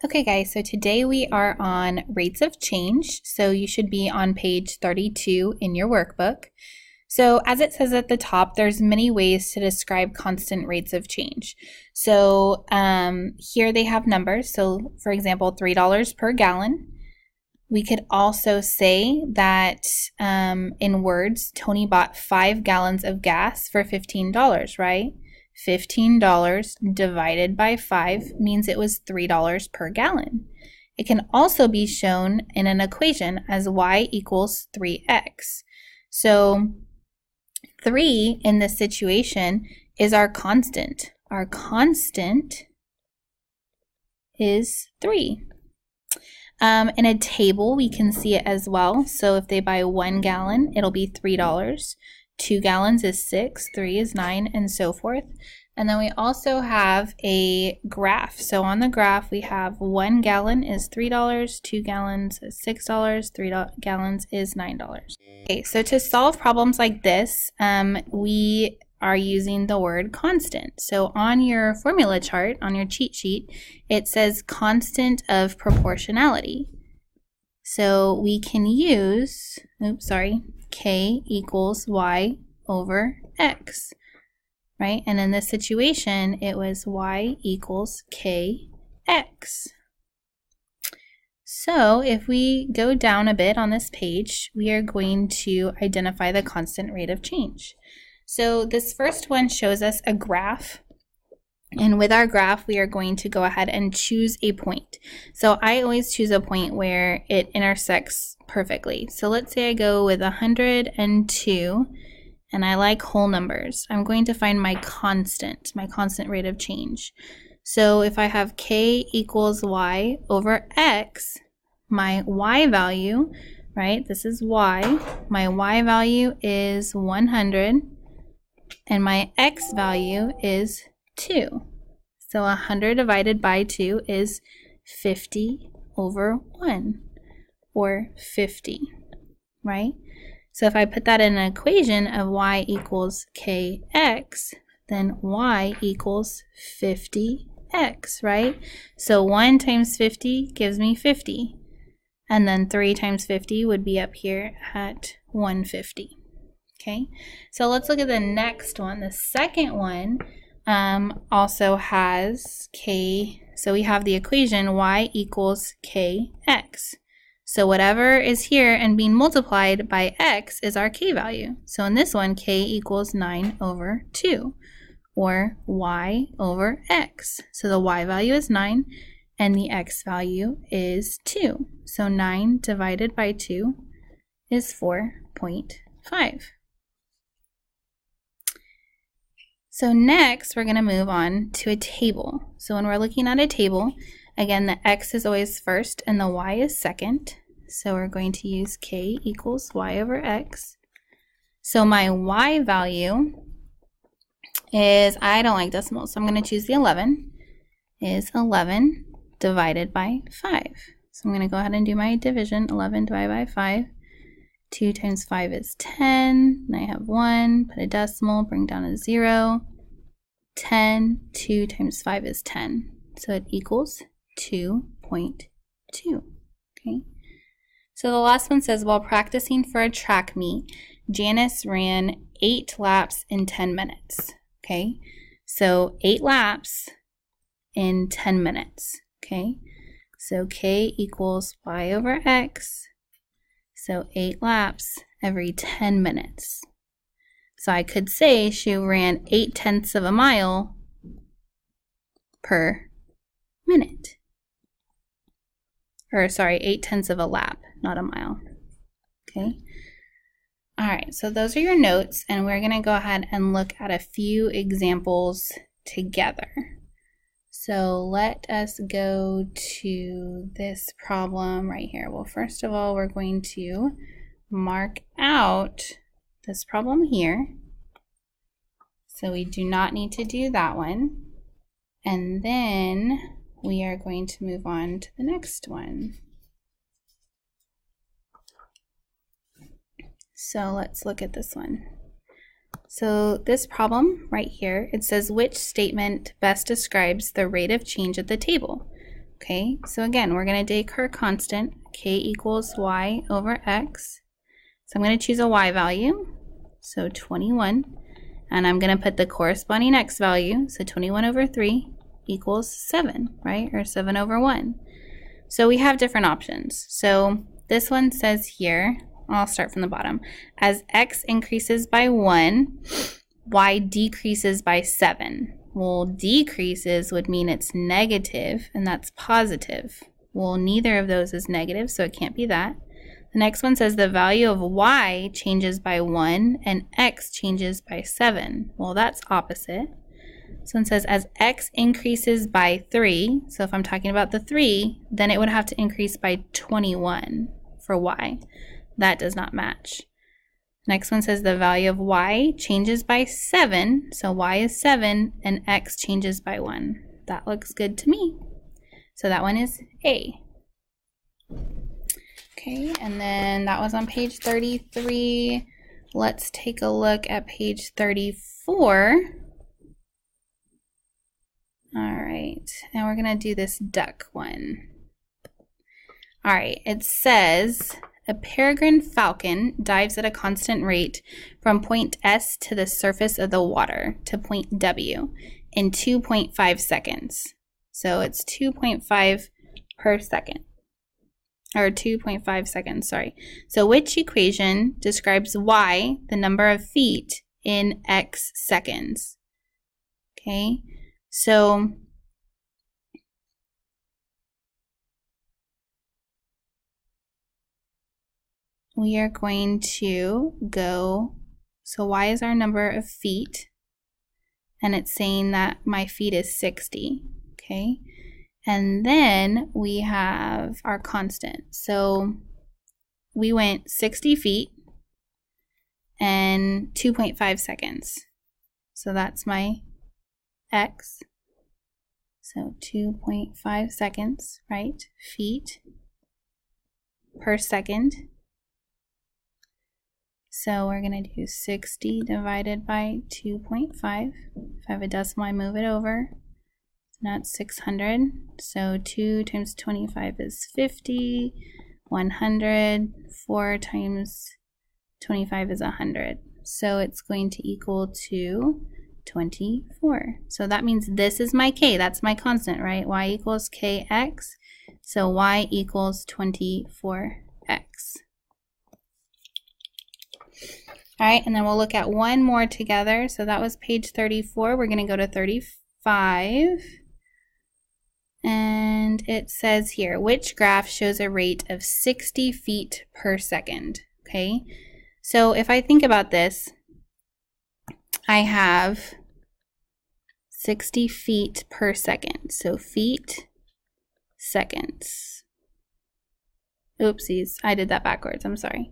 Okay guys, so today we are on rates of change. So you should be on page 32 in your workbook. So as it says at the top, there's many ways to describe constant rates of change. So here they have numbers. So for example, $3 per gallon. We could also say that in words, Tony bought 5 gallons of gas for $15, right? $15 divided by 5 means it was $3 per gallon. It can also be shown in an equation as y equals 3x. So 3 in this situation is our constant. Our constant is 3. In a table, we can see it as well. So if they buy 1 gallon, it'll be $3. 2 gallons is 6, 3 is 9, and so forth. And then we also have a graph. So on the graph, we have 1 gallon is $3, 2 gallons is $6, 3 gallons is $9. Okay, so to solve problems like this, we are using the word constant. So on your formula chart, on your cheat sheet, it says constant of proportionality. So we can use, K equals y over x, right? And in this situation, it was y equals kx. So if we go down a bit on this page, we are going to identify the constant rate of change. So this first one shows us a graph. And with our graph, we are going to go ahead and choose a point. So I always choose a point where it intersects perfectly. So let's say I go with 102, and I like whole numbers. I'm going to find my constant rate of change. So if I have k equals y over x, my y value, right, this is y, my y value is 100, and my x value is 2. So 100 divided by 2 is 50 over 1, or 50, right? So if I put that in an equation of y equals kx, then y equals 50x, right? So 1 times 50 gives me 50. And then 3 times 50 would be up here at 150. Okay, so let's look at the next one. The second one also has k, so we have the equation y equals kx. So whatever is here and being multiplied by x is our k value. So in this one, k equals 9 over 2, or y over x. So the y value is 9, and the x value is 2. So 9 divided by 2 is 4.5. So next, we're going to move on to a table. So when we're looking at a table, again, the x is always first and the y is second. So we're going to use k equals y over x. So my y value is, I don't like decimals, so I'm going to choose the 11, is 11 divided by 5. So I'm going to go ahead and do my division. 11 divided by 5. 2 times 5 is 10. And I have 1, put a decimal, bring down a 0. 10, 2 times 5 is 10. So it equals 2.2. Okay. So the last one says, while practicing for a track meet, Janice ran 8 laps in 10 minutes. Okay. So 8 laps in 10 minutes. Okay. So k equals y over x. So 8 laps every 10 minutes. So I could say she ran 8/10 of a mile per minute. Or sorry, 8/10 of a lap, not a mile. Okay. All right, so those are your notes, and we're going to go ahead and look at a few examples together. So let us go to this problem right here. Well, first of all, we're going to mark out this problem here. So we do not need to do that one. And then we are going to move on to the next one. So let's look at this one. So this problem right here, it says which statement best describes the rate of change at the table? Okay, so again, we're going to take our constant, k equals y over x. So I'm going to choose a y value, so 21, and I'm going to put the corresponding x value, so 21 over 3 equals 7, right, or 7 over 1. So we have different options. So this one says here, I'll start from the bottom, as x increases by 1, y decreases by 7. Well, decreases would mean it's negative, and that's positive. Well, neither of those is negative, so it can't be that. The next one says the value of y changes by 1, and x changes by 7. Well, that's opposite. So it says as x increases by 3, so if I'm talking about the 3, then it would have to increase by 21 for y. That does not match. Next one says the value of y changes by 7, so y is 7, and x changes by 1. That looks good to me. So that one is A. Okay, and then that was on page 33. Let's take a look at page 34. All right, and we're gonna do this duck one. All right, it says a peregrine falcon dives at a constant rate from point S to the surface of the water to point W in 2.5 seconds. So it's 2.5 per second, or 2.5 seconds, sorry. So which equation describes y, the number of feet, in x seconds? Okay, so we are going to go, so y is our number of feet, and it's saying that my feet is 60, okay? And then we have our constant. So we went 60 feet and 2.5 seconds. So that's my x. So 2.5 seconds, right? Feet per second. So we're going to do 60 divided by 2.5. If I have a decimal, I move it over. Now it's 600. So 2 times 25 is 50. 100. 4 times 25 is 100. So it's going to equal to 24. So that means this is my k. That's my constant, right? Y equals kx. So y equals 24x. All right, and then we'll look at one more together. So that was page 34. We're going to go to 35. And it says here, which graph shows a rate of 60 feet per second? Okay, so if I think about this, I have 60 feet per second. So feet, seconds. Oopsies, I did that backwards. I'm sorry.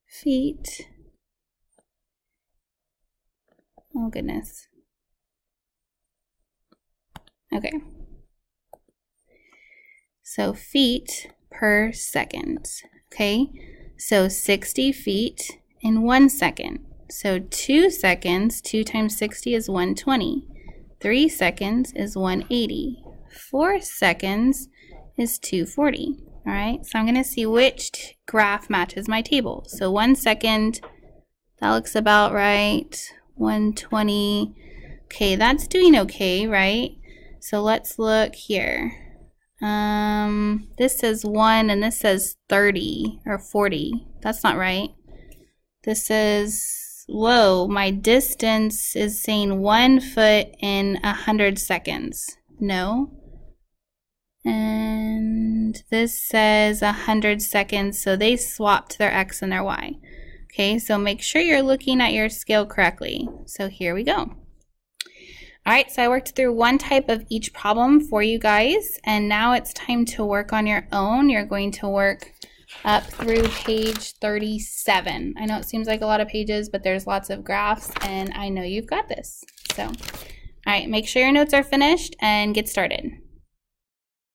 Feet. Oh, goodness. Okay. So feet per second. Okay. So 60 feet in 1 second. So 2 seconds, 2 times 60 is 120. 3 seconds is 180. 4 seconds is 240. All right. So I'm going to see which graph matches my table. So 1 second, that looks about right. 120. Okay, that's doing okay, right? So let's look here. This says 1 and this says 30 or 40. That's not right. This is low. My distance is saying 1 foot in 100 seconds. No. And this says 100 seconds, so they swapped their x and their y. Okay, so make sure you're looking at your scale correctly. So here we go. All right, so I worked through one type of each problem for you guys, and now it's time to work on your own. You're going to work up through page 37. I know it seems like a lot of pages, but there's lots of graphs, and I know you've got this. So, all right, make sure your notes are finished and get started.